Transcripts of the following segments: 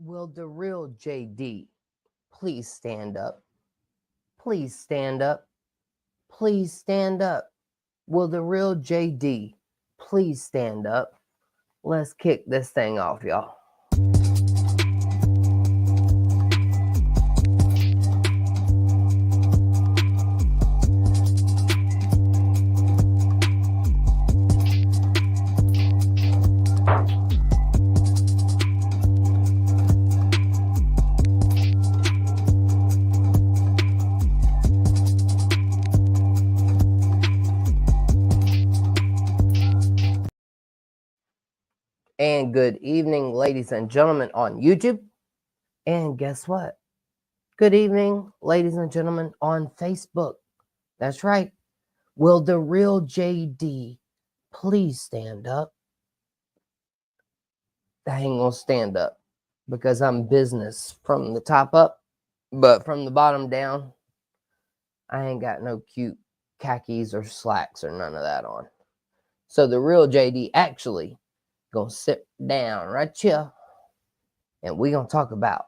Will the real JD please stand up? Please stand up. Please stand up. Will the real JD please stand up? Let's kick this thing off, y'all. And good evening, ladies and gentlemen on YouTube. And guess what? Good evening, ladies and gentlemen on Facebook. That's right. Will the real JD please stand up? I ain't gonna stand up because I'm business from the top up, but from the bottom down, I ain't got no cute khakis or slacks or none of that on. So the real JD actually gonna sit down right here and we gonna talk about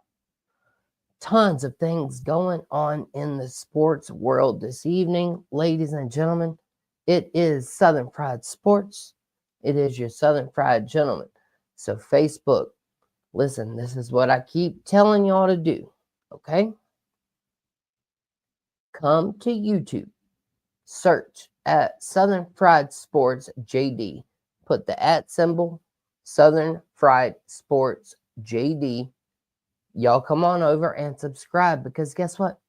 tons of things going on in the sports world this evening, ladies and gentlemen. It is Southern Fried Sports. It is your Southern Fried Gentleman. So Facebook, listen, this is what I keep telling y'all to do, okay? Come to YouTube, search at Southern Fried Sports JD, put the @ symbol, Southern Fried Sports JD. Y'all come on over and subscribe because guess what?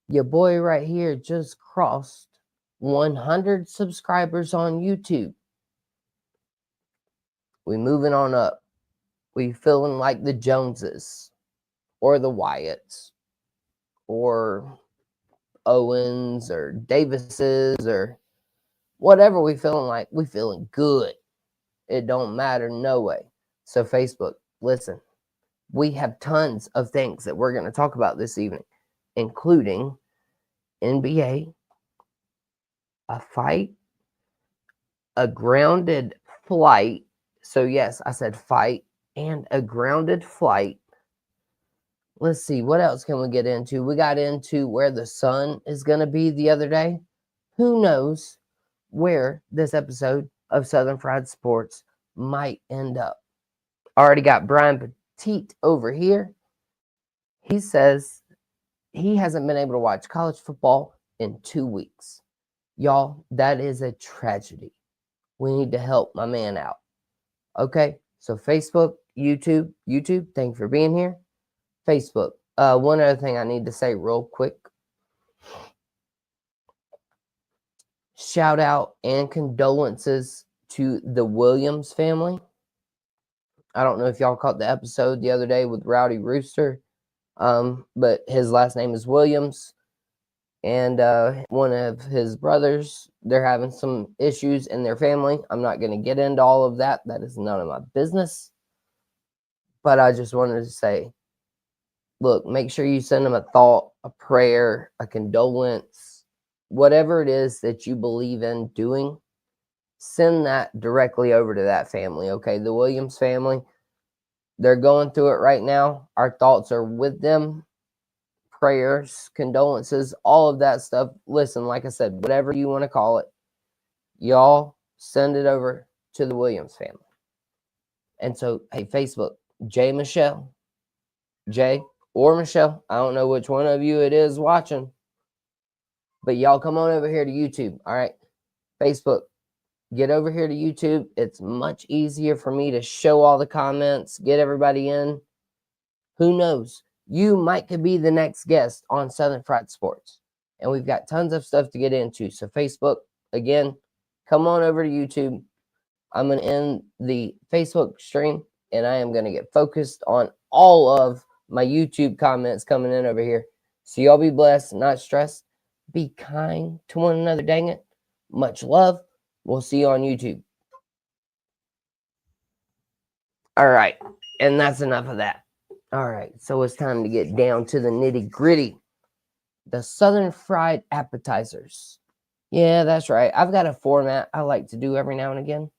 Your boy right here just crossed 100 subscribers on YouTube. We moving on up. We feeling like the Joneses or the Wyatts or Owens or Davises or whatever we feeling like. We feeling good. It don't matter no way. So Facebook, listen. We have tons of things that we're going to talk about this evening, including NBA, a fight, a grounded flight. So, yes, I said fight and a grounded flight. Let's see, what else can we get into? We got into where the sun is going to be the other day. Who knows where this episode of Southern Fried Sports might end up? Already got Brian Petit over here. He says he hasn't been able to watch college football in 2 weeks. Y'all, that is a tragedy. We need to help my man out. Okay, so Facebook, YouTube, thank you for being here. Facebook, one other thing I need to say real quick. Shout out and condolences to the Williams family. I don't know if y'all caught the episode the other day with Rowdy Rooster, but his last name is Williams. And one of his brothers, they're having some issues in their family. I'm not going to get into all of that. That is none of my business. But I just wanted to say, look, make sure you send them a thought, a prayer, a condolence, whatever it is that you believe in doing. Send that directly over to that family, okay? The Williams family, they're going through it right now. Our thoughts are with them. Prayers, condolences, all of that stuff. Listen, like I said, whatever you want to call it, y'all send it over to the Williams family. And so, hey, Facebook, Jay or Michelle, I don't know which one of you it is watching, but y'all come on over here to YouTube, all right? Facebook, get over here to YouTube. It's much easier for me to show all the comments, get everybody in. Who knows? You might could be the next guest on Southern Fried Sports. And we've got tons of stuff to get into. So Facebook, again, come on over to YouTube. I'm going to end the Facebook stream, and I am going to get focused on all of my YouTube comments coming in over here. So y'all be blessed, not stressed. Be kind to one another, dang it. Much love. We'll see you on YouTube. All right. And that's enough of that. All right. So it's time to get down to the nitty gritty. The Southern Fried Appetizers. Yeah, that's right. I've got a format I like to do every now and again.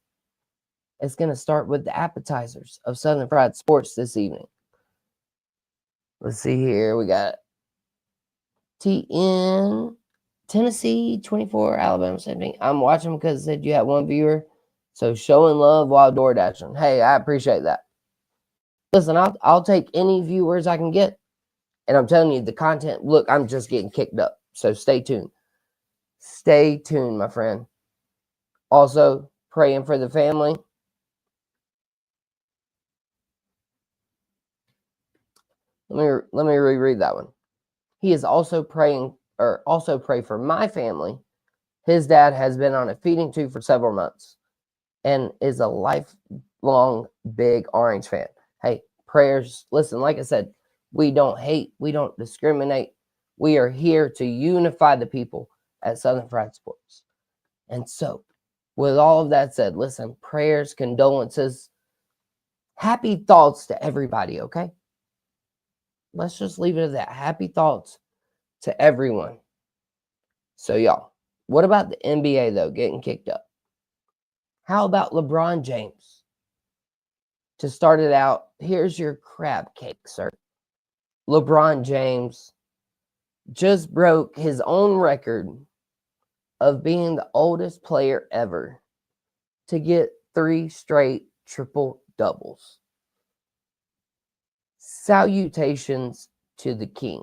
It's going to start with the appetizers of Southern Fried Sports this evening. Let's see here. We got TN, Tennessee 24, Alabama 17. I'm watching because it said you had one viewer. So showing love while door dashing. Hey, I appreciate that. Listen, I'll take any viewers I can get. And I'm telling you, the content, look, I'm just getting kicked up. So stay tuned. Stay tuned, my friend. Also, praying for the family. Let me reread that one. He is also praying, or also pray for my family. His dad has been on a feeding tube for several months and is a lifelong big Orange fan. Hey, prayers. Listen, like I said, we don't hate, we don't discriminate. We are here to unify the people at Southern Fried Sports. And so, with all of that said, listen, prayers, condolences, happy thoughts to everybody, okay? Let's just leave it at that. Happy thoughts to everyone. So, y'all, what about the NBA, though, getting kicked up? How about LeBron James? To start it out, here's your crab cake, sir. LeBron James just broke his own record of being the oldest player ever to get 3 straight triple doubles. Salutations to the king.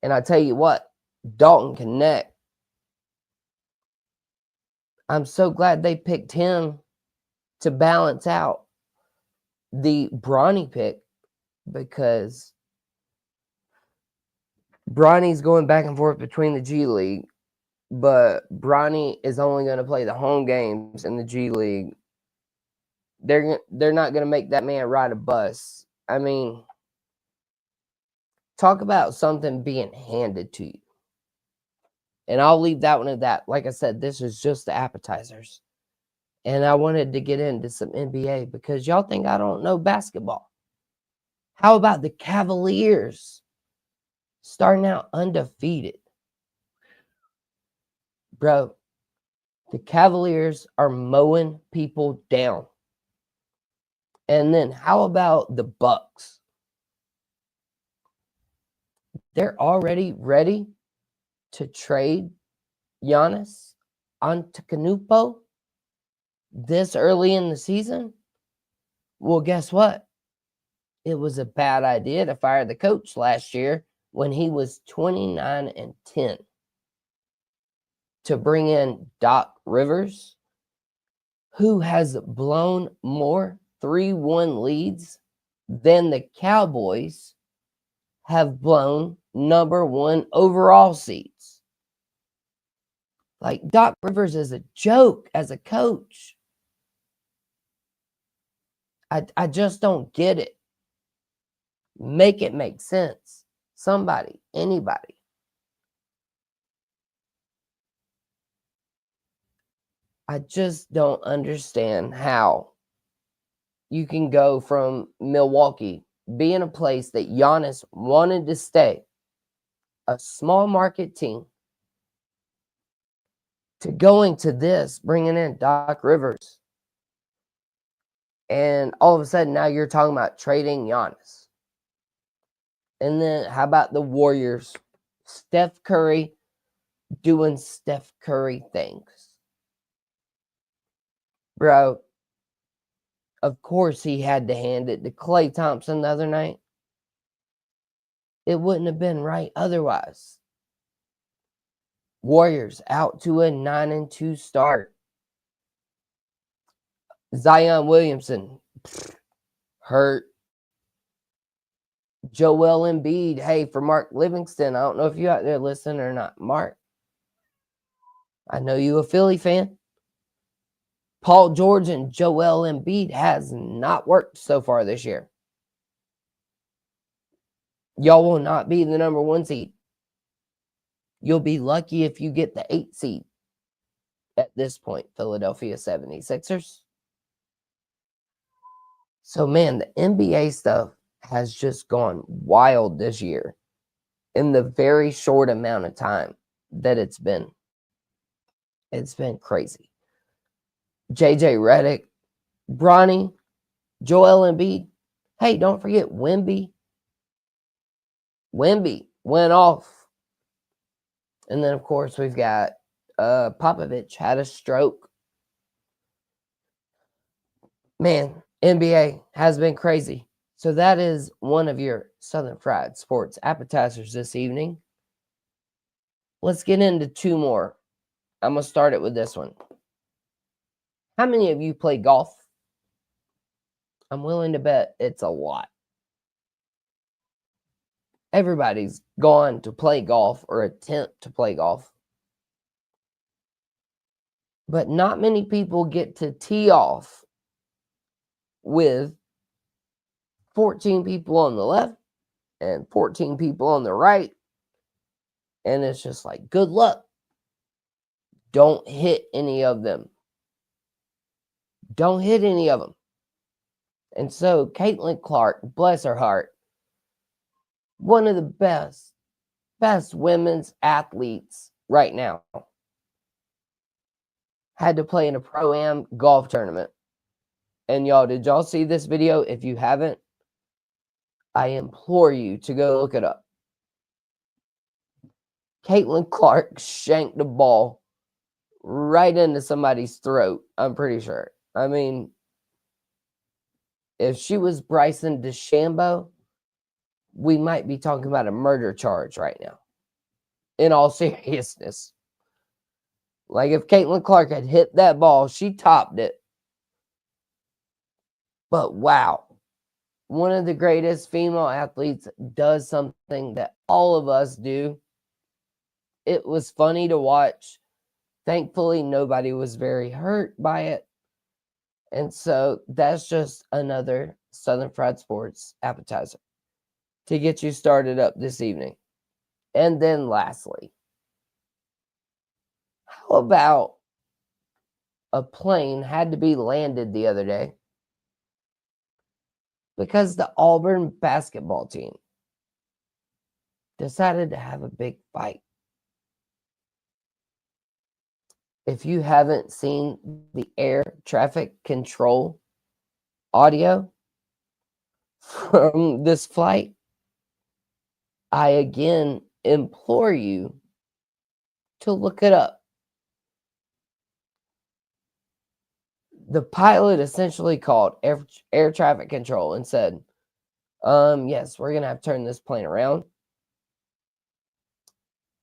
And I tell you what, Dalton Connect, I'm so glad they picked him to balance out the Bronny pick, because Bronny's going back and forth between the G League, but Bronny is only going to play the home games in the G League. They're not going to make that man ride a bus. I mean, talk about something being handed to you. And I'll leave that one at that. Like I said, this is just the appetizers. And I wanted to get into some NBA because y'all think I don't know basketball. How about the Cavaliers starting out undefeated? Bro, the Cavaliers are mowing people down. And then how about the Bucks? They're already ready to trade Giannis Antetokounmpo this early in the season. Well, guess what? It was a bad idea to fire the coach last year when he was 29-10. To bring in Doc Rivers, who has blown more 3-1 leads than the Cowboys have blown number 1 overall seeds. Like, Doc Rivers is a joke as a coach. I just don't get it. Make it make sense. Somebody, anybody. I just don't understand how you can go from Milwaukee, being a place that Giannis wanted to stay, a small market team, to going to this, bringing in Doc Rivers. And all of a sudden, now you're talking about trading Giannis. And then how about the Warriors? Steph Curry doing Steph Curry things. Bro, of course he had to hand it to Klay Thompson the other night. It wouldn't have been right otherwise. Warriors out to a 9-2 start. Zion Williamson, hurt. Joel Embiid, hey, for Mark Livingston, I don't know if you out there listening or not. Mark, I know you a Philly fan. Paul George and Joel Embiid has not worked so far this year. Y'all will not be the number 1 seed. You'll be lucky if you get the 8 seed at this point, Philadelphia 76ers. So, man, the NBA stuff has just gone wild this year in the very short amount of time that it's been. It's been crazy. JJ Redick, Bronny, Joel Embiid. Hey, don't forget Wemby. Wemby went off. And then, of course, we've got Popovich had a stroke. Man, NBA has been crazy. So that is one of your Southern Fried Sports appetizers this evening. Let's get into two more. I'm going to start it with this one. How many of you play golf? I'm willing to bet it's a lot. Everybody's gone to play golf or attempt to play golf. But not many people get to tee off with 14 people on the left and 14 people on the right. And it's just like, good luck. Don't hit any of them. Don't hit any of them. And so Caitlin Clark, bless her heart, one of the best women's athletes right now, had to play in a Pro-Am golf tournament. And y'all, did y'all see this video? If you haven't, I implore you to go look it up. Caitlin Clark shanked the ball right into somebody's throat, I'm pretty sure. I mean, if she was Bryson DeChambeau, we might be talking about a murder charge right now. In all seriousness. Like if Caitlin Clark had hit that ball, she topped it. But wow, one of the greatest female athletes does something that all of us do. It was funny to watch. Thankfully, nobody was very hurt by it. And so that's just another Southern Fried Sports appetizer to get you started up this evening. And then lastly, how about a plane had to be landed the other day because the Auburn basketball team decided to have a big fight. If you haven't seen the air traffic control audio from this flight, I again implore you to look it up. The pilot essentially called air traffic control and said, yes, we're going to have to turn this plane around.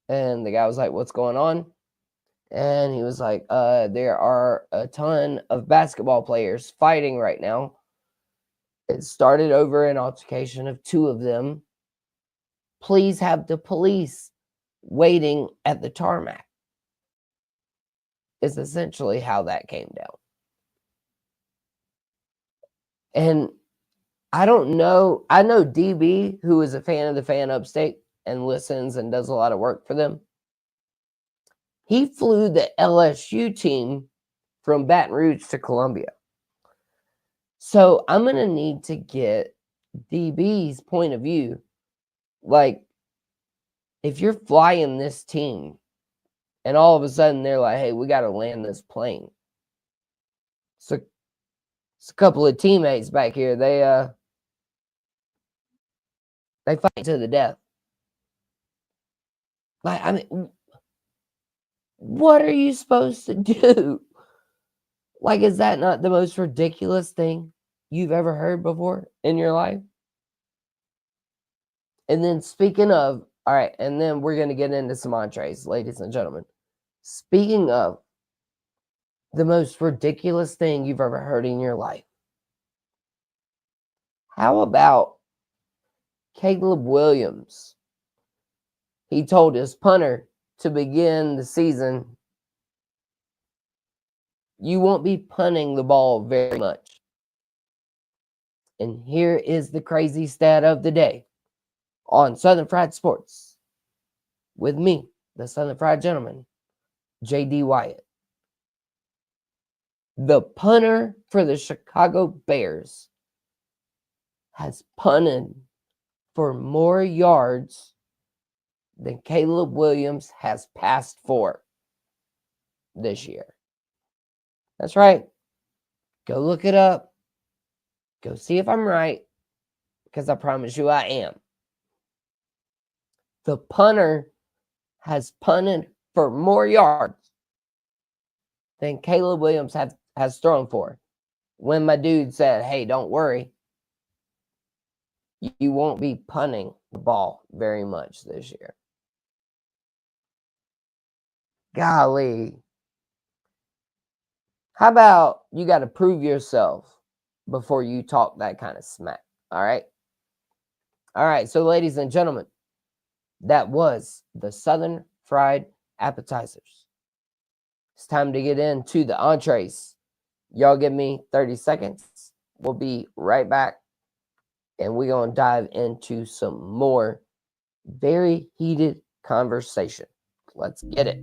And the guy was like, what's going on? And he was like, there are a ton of basketball players fighting right now. It started over an altercation of two of them. Please have the police waiting at the tarmac. Is essentially how that came down. And I don't know. I know DB, who is a fan of the Fan Upstate and listens and does a lot of work for them. He flew the LSU team from Baton Rouge to Columbia. So I'm going to need to get DB's point of view. Like, if you're flying this team and all of a sudden they're like, hey, we got to land this plane. So it's a couple of teammates back here. They fight to the death. Like, I mean, what are you supposed to do? Like, is that not the most ridiculous thing you've ever heard before in your life? And then speaking of, all right, and then we're going to get into some entrees, ladies and gentlemen. Speaking of the most ridiculous thing you've ever heard in your life, how about Caleb Williams? He told his punter to begin the season, you won't be punting the ball very much. And here is the crazy stat of the day on Southern Fried Sports with me, the Southern Fried Gentleman, J.D. Wyatt. The punter for the Chicago Bears has punted for more yards than Caleb Williams has passed for this year. That's right. Go look it up. Go see if I'm right, because I promise you I am. The punter has punted for more yards than Caleb Williams has thrown for. When my dude said, hey, don't worry, you won't be punting the ball very much this year. Golly. How about you got to prove yourself before you talk that kind of smack? All right. All right. So, ladies and gentlemen, that was the Southern Fried Appetizers. It's time to get into the entrees. Y'all give me 30 seconds. We'll be right back. And we're going to dive into some more very heated conversation. Let's get it.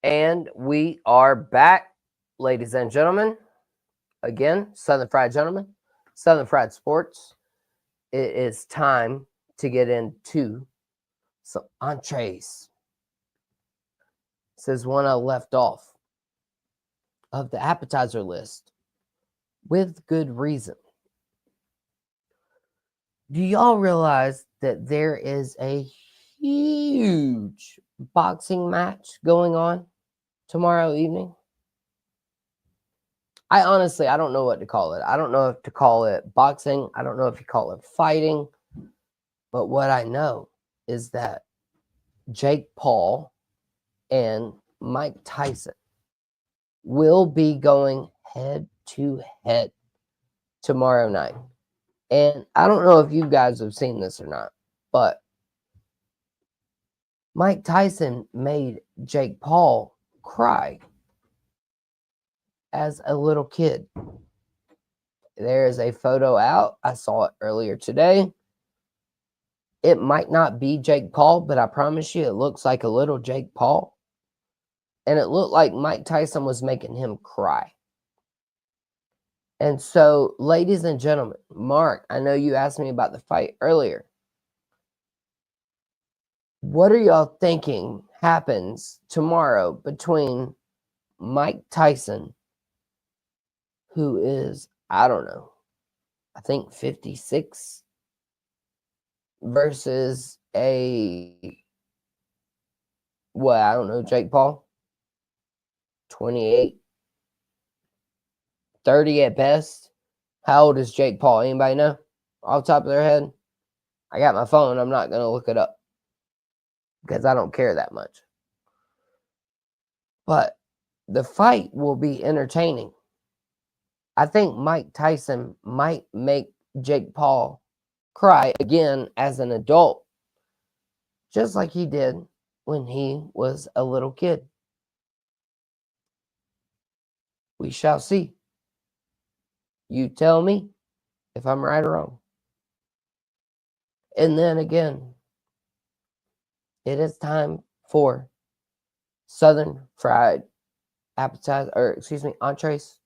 And we are back, ladies and gentlemen. Again, Southern Fried Gentlemen, Southern Fried Sports. It is time to get into some entrees. This is one I left off of the appetizer list with good reason. Do y'all realize that there is a huge boxing match going on tomorrow evening? I don't know what to call it. I don't know if to call it boxing. I don't know if you call it fighting. But what I know is that Jake Paul and Mike Tyson will be going head to head tomorrow night. And I don't know if you guys have seen this or not, but Mike Tyson made Jake Paul cry as a little kid. There is a photo out. I saw it earlier today. It might not be Jake Paul, but I promise you it looks like a little Jake Paul. And it looked like Mike Tyson was making him cry. And so, ladies and gentlemen, Mark, I know you asked me about the fight earlier. What are y'all thinking happens tomorrow between Mike Tyson, who is, I don't know, I think 56, versus Jake Paul, 28, 30 at best. How old is Jake Paul? Anybody know? Off the top of their head? I got my phone. I'm not going to look it up because I don't care that much. But the fight will be entertaining. I think Mike Tyson might make Jake Paul cry again as an adult, just like he did when he was a little kid. We shall see. You tell me if I'm right or wrong. And then again, it is time for Southern Fried entrees.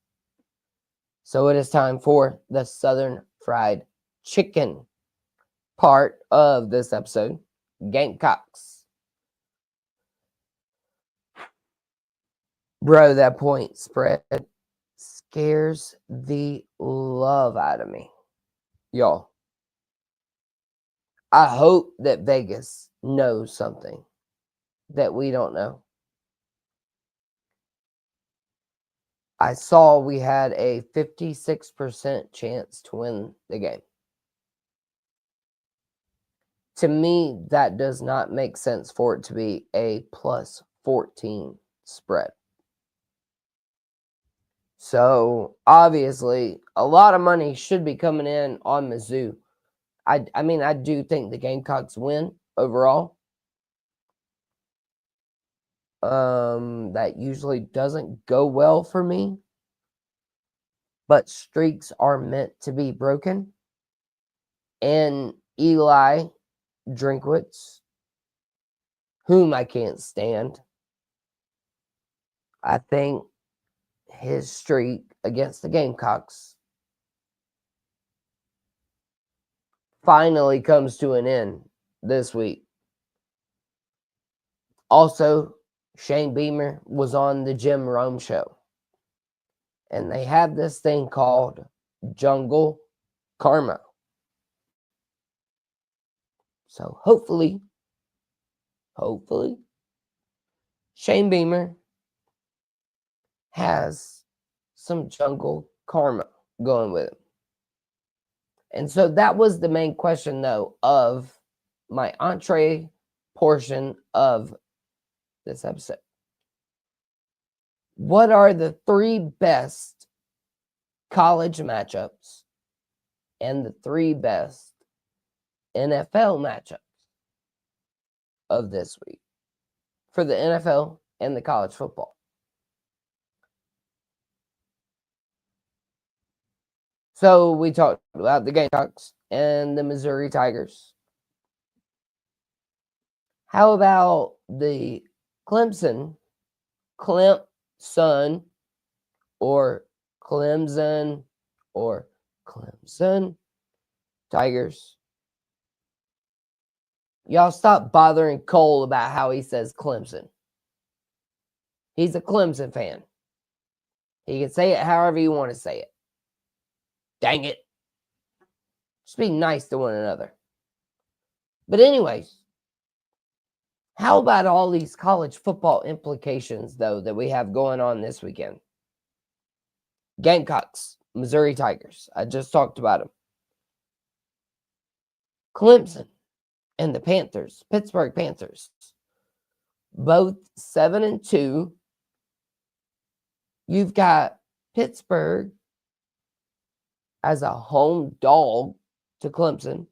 So it is time for the Southern Fried Chicken part of this episode, Gamecocks. Bro, that point spread scares the love out of me. Y'all, I hope that Vegas knows something that we don't know. I saw we had a 56% chance to win the game. To me, that does not make sense for it to be a plus 14 spread. So, obviously, a lot of money should be coming in on Mizzou. I do think the Gamecocks win overall. That usually doesn't go well for me, but streaks are meant to be broken. And Eli Drinkwitz, whom I can't stand, I think his streak against the Gamecocks finally comes to an end this week. Also, Shane Beamer was on the Jim Rome show, and they have this thing called Jungle Karma. So hopefully, Shane Beamer has some jungle karma going with him. And so that was the main question, though, of my entree portion of this episode. What are the 3 best college matchups and the 3 best NFL matchups of this week for the NFL and the college football? So we talked about the Gamecocks and the Missouri Tigers. How about the Clemson or Clemson Tigers? Y'all stop bothering Cole about how he says Clemson. He's a Clemson fan. He can say it however you want to say it. Dang it. Just be nice to one another. But anyways, how about all these college football implications, though, that we have going on this weekend? Gamecocks, Missouri Tigers. I just talked about them. Clemson and the Panthers, Pittsburgh Panthers. Both 7-2. You've got Pittsburgh as a home dog to Clemson.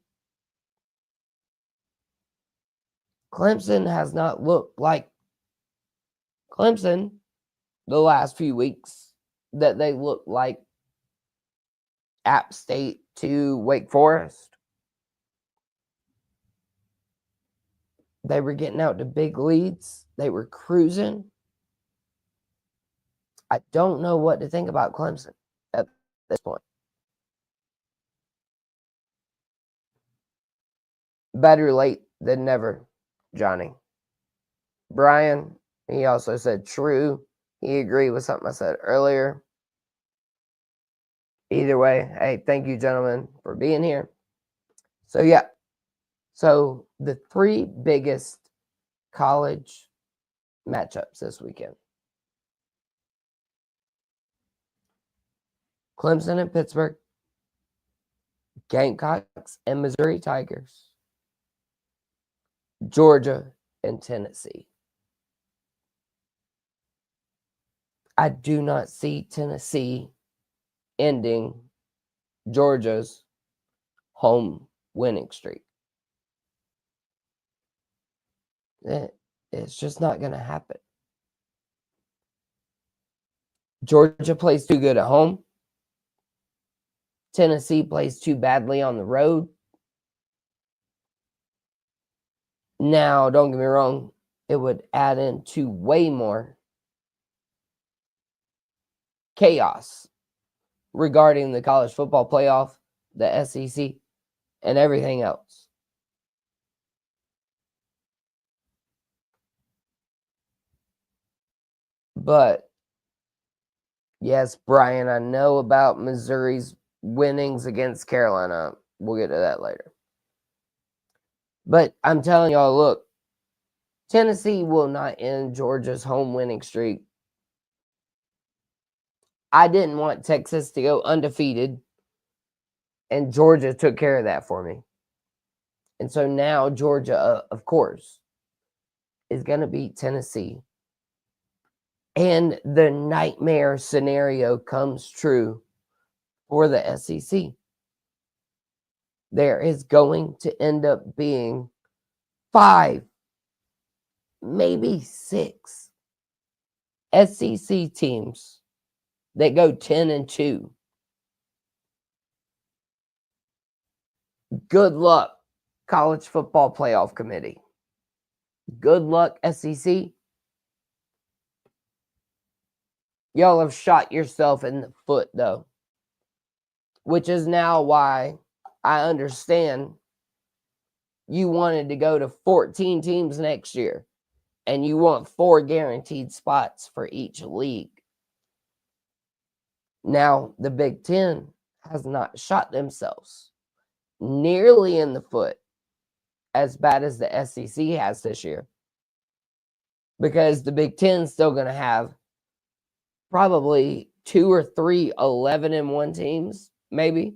Clemson has not looked like Clemson the last few weeks that they looked like App State to Wake Forest. They were getting out to big leads. They were cruising. I don't know what to think about Clemson at this point. Better late than never, Johnny. Brian, he also said true. He agreed with something I said earlier. Either way, hey, thank you, gentlemen, for being here. So, yeah. So, the 3 biggest college matchups this weekend: Clemson and Pittsburgh, Gamecocks and Missouri Tigers, Georgia and Tennessee. I do not see Tennessee ending Georgia's home winning streak. It's just not going to happen. Georgia plays too good at home. Tennessee plays too badly on the road. Now, don't get me wrong, it would add into way more chaos regarding the college football playoff, the SEC, and everything else. But, yes, Brian, I know about Missouri's winnings against Carolina. We'll get to that later. But I'm telling y'all, look, Tennessee will not end Georgia's home winning streak. I didn't want Texas to go undefeated, and Georgia took care of that for me. And so now Georgia, of course, is going to beat Tennessee. And the nightmare scenario comes true for the SEC. There is going to end up being 5, maybe 6 SEC teams that go 10-2. Good luck, College Football Playoff Committee. Good luck, SEC. Y'all have shot yourself in the foot, though. Which is now why I understand you wanted to go to 14 teams next year. And you want 4 guaranteed spots for each league. Now, the Big Ten has not shot themselves nearly in the foot as bad as the SEC has this year. Because the Big Ten is still going to have probably 2 or 3 11-1 teams, maybe.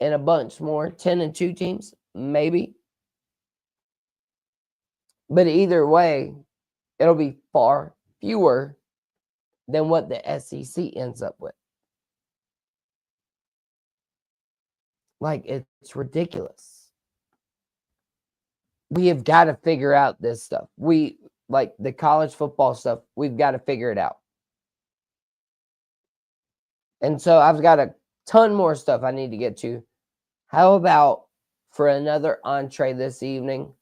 And a bunch more 10-2 teams, maybe. But either way, it'll be far fewer than what the SEC ends up with. Like, it's ridiculous. We have got to figure out this stuff. Like the college football stuff, we've got to figure it out. And so I've got a ton more stuff I need to get to. How about for another entree this evening?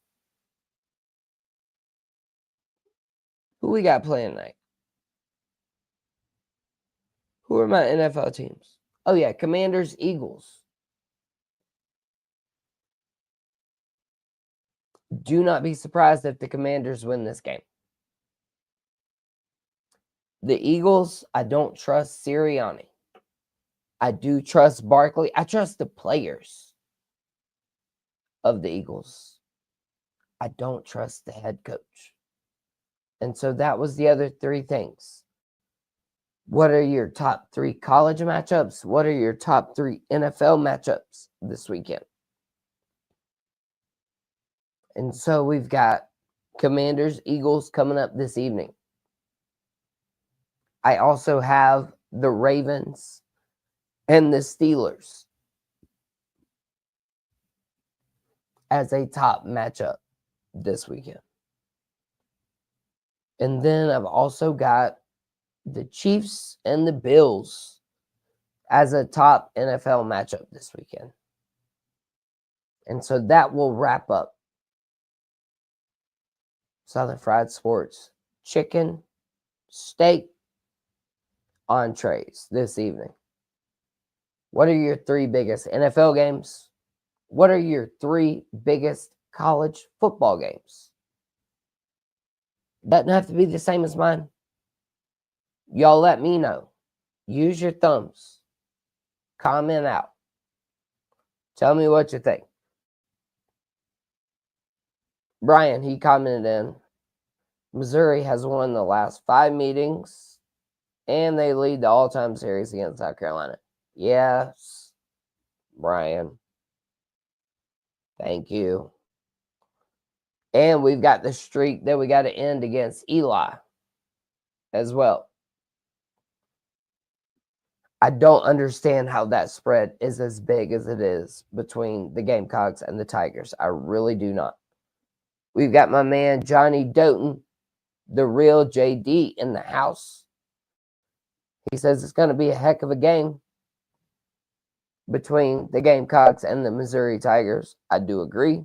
Who we got playing tonight? Who are my NFL teams? Oh, yeah, Commanders, Eagles. Do not be surprised if the Commanders win this game. The Eagles, I don't trust Sirianni. I do trust Barkley. I trust the players of the Eagles. I don't trust the head coach. And so that was the other 3 things. What are your top 3 college matchups? What are your top 3 NFL matchups this weekend? And so we've got Commanders, Eagles coming up this evening. I also have the Ravens and the Steelers as a top matchup this weekend. And then I've also got the Chiefs and the Bills as a top NFL matchup this weekend. And so that will wrap up Southern Fried Sports chicken, steak, entrees this evening. What are your 3 biggest NFL games? What are your 3 biggest college football games? Doesn't have to be the same as mine. Y'all let me know. Use your thumbs. Comment out. Tell me what you think. Brian, he commented in, Missouri has won the last 5 meetings, and they lead the all-time series against South Carolina. Yes, Brian. Thank you. And we've got the streak that we got to end against Eli as well. I don't understand how that spread is as big as it is between the Gamecocks and the Tigers. I really do not. We've got my man Johnny Doughton, the real JD, in the house. He says it's going to be a heck of a game between the Gamecocks and the Missouri Tigers. I do agree.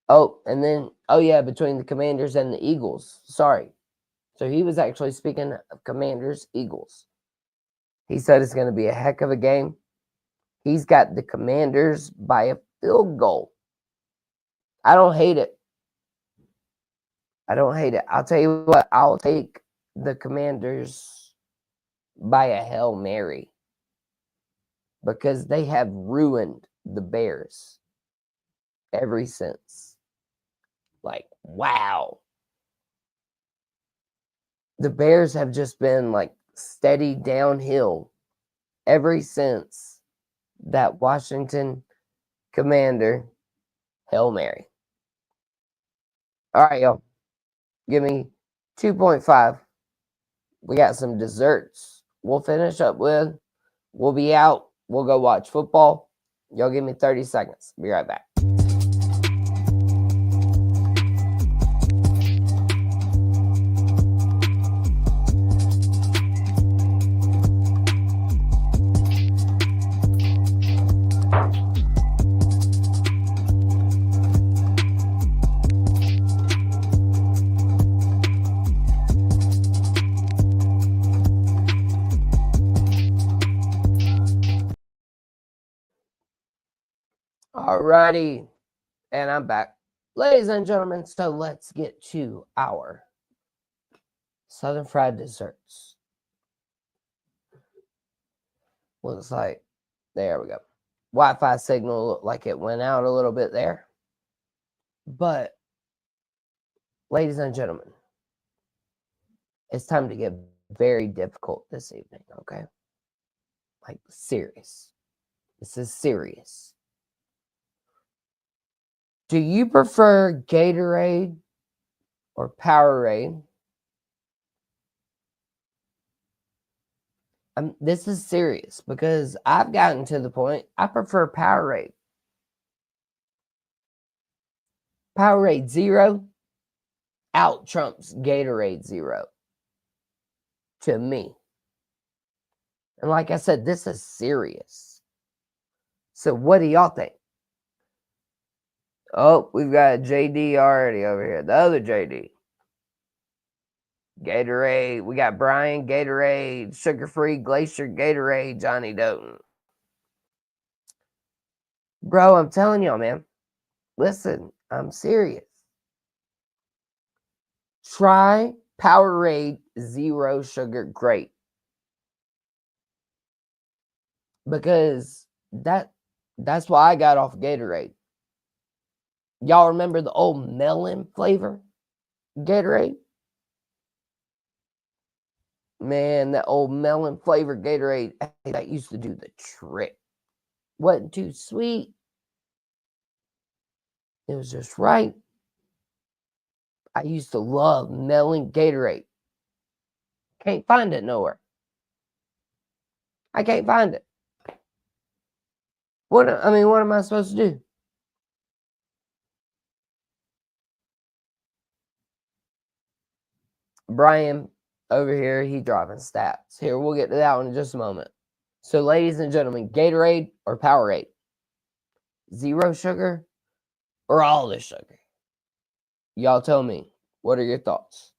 Oh, and then, between the Commanders and the Eagles. Sorry. So he was actually speaking of Commanders, Eagles. He said it's going to be a heck of a game. He's got the Commanders by a field goal. I don't hate it. I'll tell you what, I'll take the Commanders by a Hail Mary because they have ruined the Bears ever since. Like, wow. The Bears have just been like steady downhill ever since that Washington Commander Hail Mary. All right, y'all. Give me 2.5. We got some desserts we'll finish up with. We'll be out. We'll go watch football. Y'all give me 30 seconds. Be right back. Alrighty, and I'm back. Ladies and gentlemen, so let's get to our Southern fried desserts. Looks like, there we go. Wi-Fi signal looked like it went out a little bit there. But, ladies and gentlemen, it's time to get very difficult this evening, okay? Like, serious. This is serious. Do you prefer Gatorade or Powerade? This is serious because I've gotten to the point I prefer Powerade. Powerade Zero out trumps Gatorade Zero to me. And like I said, this is serious. So what do y'all think? Oh, we've got JD already over here. The other JD. Gatorade. We got Brian, Gatorade, sugar-free glacier Gatorade, Johnny Doughton. Bro, I'm telling y'all, man. Listen, I'm serious. Try Powerade Zero Sugar Grape. Because that's why I got off Gatorade. Y'all remember the old melon flavor Gatorade? Man, that old melon flavor Gatorade, that used to do the trick. Wasn't too sweet. It was just right. I used to love melon Gatorade. Can't find it nowhere. I can't find it. What am I supposed to do? Brian over here, he dropping stats. Here, we'll get to that one in just a moment. So, ladies and gentlemen, Gatorade or Powerade? Zero sugar or all the sugar? Y'all tell me. What are your thoughts?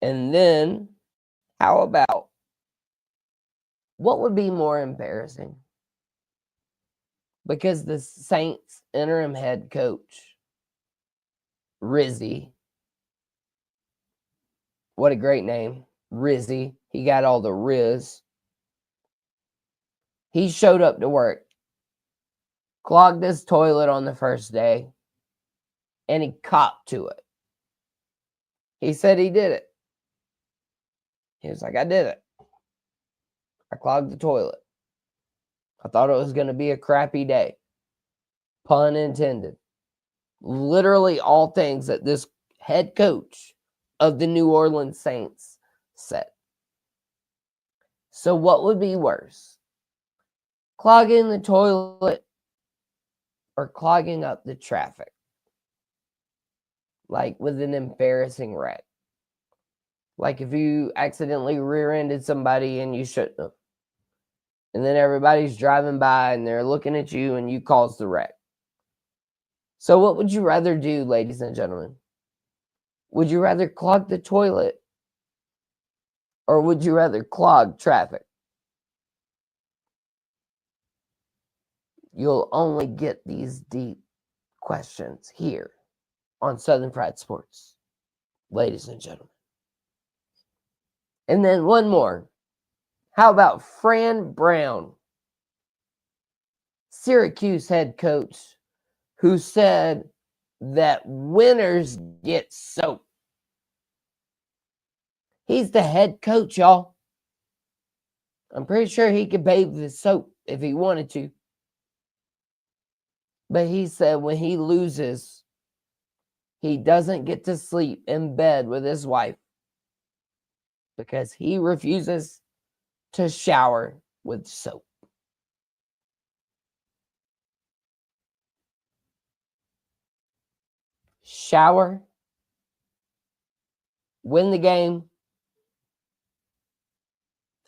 And then, how about, what would be more embarrassing? Because the Saints interim head coach, Rizzy, what a great name, Rizzy. He got all the Riz. He showed up to work, clogged his toilet on the first day, and he copped to it. He said he did it. He was like, I did it. I clogged the toilet. I thought it was going to be a crappy day. Pun intended. Literally all things that this head coach of the New Orleans Saints said. So what would be worse? Clogging the toilet or clogging up the traffic? Like with an embarrassing wreck. Like if you accidentally rear-ended somebody and you shouldn't have. And then everybody's driving by and they're looking at you and you caused the wreck. So what would you rather do, ladies and gentlemen? Would you rather clog the toilet or would you rather clog traffic? You'll only get these deep questions here on Southern Fried Sports, ladies and gentlemen. And then one more. How about Fran Brown, Syracuse head coach, who said that winners get soap? He's the head coach, y'all. I'm pretty sure he could bathe with soap if he wanted to. But he said when he loses, he doesn't get to sleep in bed with his wife because he refuses to shower with soap. Shower, win the game,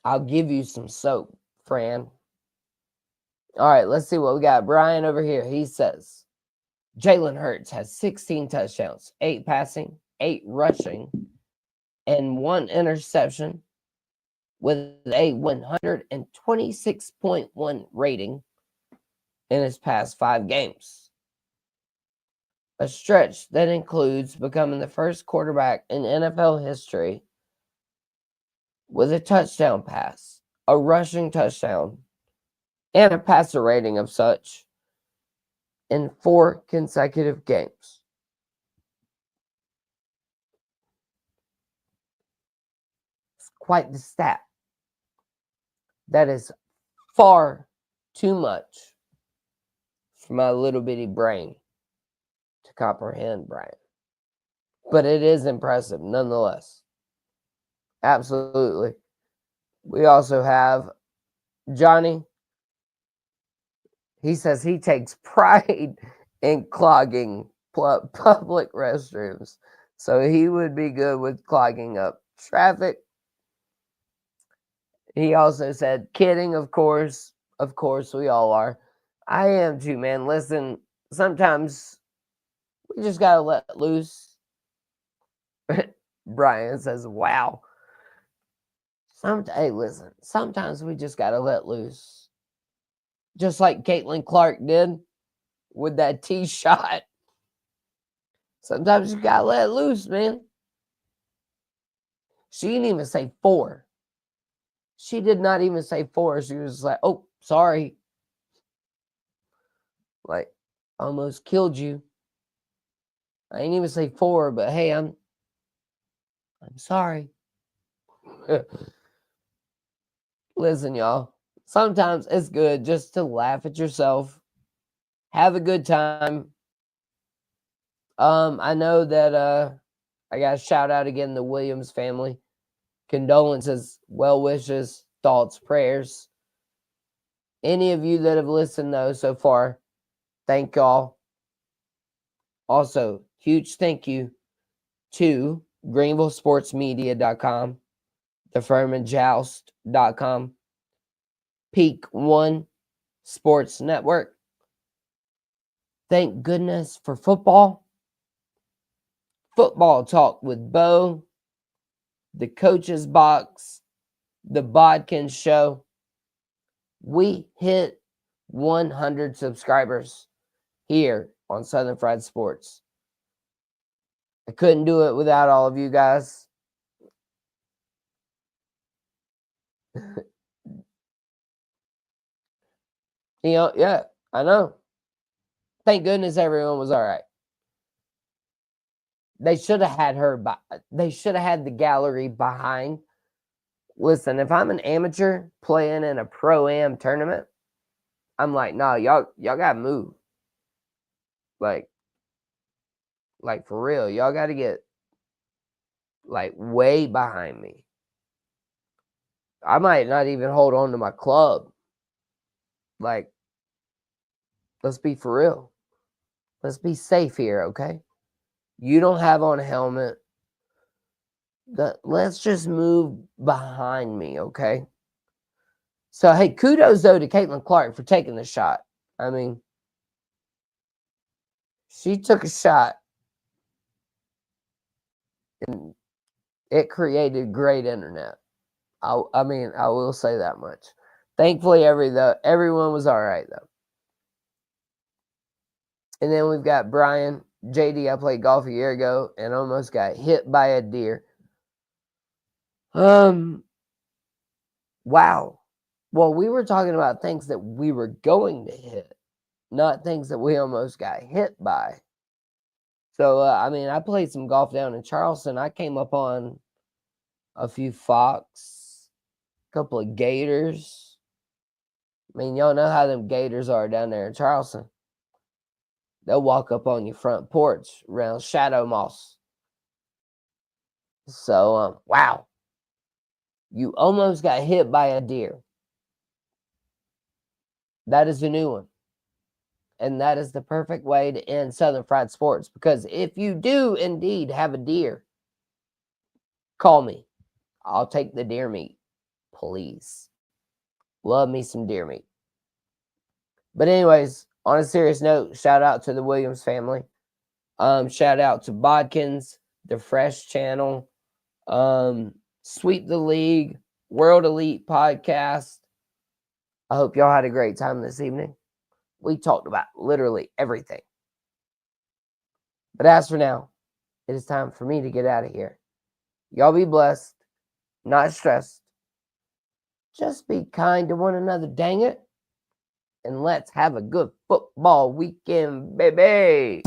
I'll give you some soap, Fran. All right, let's see what we got. Brian over here, he says, Jalen Hurts has 16 touchdowns, 8 passing, 8 rushing, and 1 interception with a 126.1 rating in his past 5 games. A stretch that includes becoming the first quarterback in NFL history with a touchdown pass, a rushing touchdown, and a passer rating of such in 4 consecutive games. It's quite the stat. That is far too much for my little bitty brain to comprehend, Brian. But it is impressive nonetheless. Absolutely. We also have Johnny. He says he takes pride in clogging public restrooms. So he would be good with clogging up traffic. He also said, kidding, of course. Of course, we all are. I am too, man. Listen, sometimes we just got to let loose. Brian says, wow. Hey, listen, sometimes we just got to let loose. Just like Caitlin Clark did with that tee shot. Sometimes you got to let loose, man. She didn't even say 4. She did not even say 4. She was like, oh, sorry. Like, almost killed you. I didn't even say 4, but hey, I'm sorry. Listen, y'all. Sometimes it's good just to laugh at yourself. Have a good time. I know that I got to shout out again the Williams family. Condolences, well wishes, thoughts, prayers. Any of you that have listened, though, so far, thank y'all. Also, huge thank you to GreenvilleSportsMedia.com, TheFurmanJoust.com, Peak One Sports Network. Thank goodness for football. Football Talk with Bo, the Coach's Box, the Bodkins Show. We hit 100 subscribers here on Southern Fried Sports. I couldn't do it without all of you guys. Yeah, I know. Thank goodness everyone was all right. They should have had her. They should have had the gallery behind. Listen, if I'm an amateur playing in a pro-am tournament, I'm like, nah, y'all gotta move. Like for real, y'all gotta get like way behind me. I might not even hold on to my club. Like, let's be for real. Let's be safe here, okay? You don't have on a helmet. Let's just move behind me, okay? So, hey, kudos, though, to Caitlin Clark for taking the shot. I mean, she took a shot, and it created great internet. I will say that much. Thankfully, everyone was all right, though. And then we've got Brian. JD, I played golf a year ago and almost got hit by a deer. Wow. Well, we were talking about things that we were going to hit, not things that we almost got hit by. So, I played some golf down in Charleston. I came up on a few fox, a couple of gators. I mean, y'all know how them gators are down there in Charleston. They'll walk up on your front porch around shadow moss. So, wow. You almost got hit by a deer. That is a new one. And that is the perfect way to end Southern Fried Sports. Because if you do indeed have a deer, call me. I'll take the deer meat. Please. Love me some deer meat. But anyways, on a serious note, shout out to the Williams family. Shout out to Bodkins, the Fresh Channel, Sweep the League, World Elite Podcast. I hope y'all had a great time this evening. We talked about literally everything. But as for now, it is time for me to get out of here. Y'all be blessed, not stressed. Just be kind to one another, dang it. And let's have a good football weekend, baby.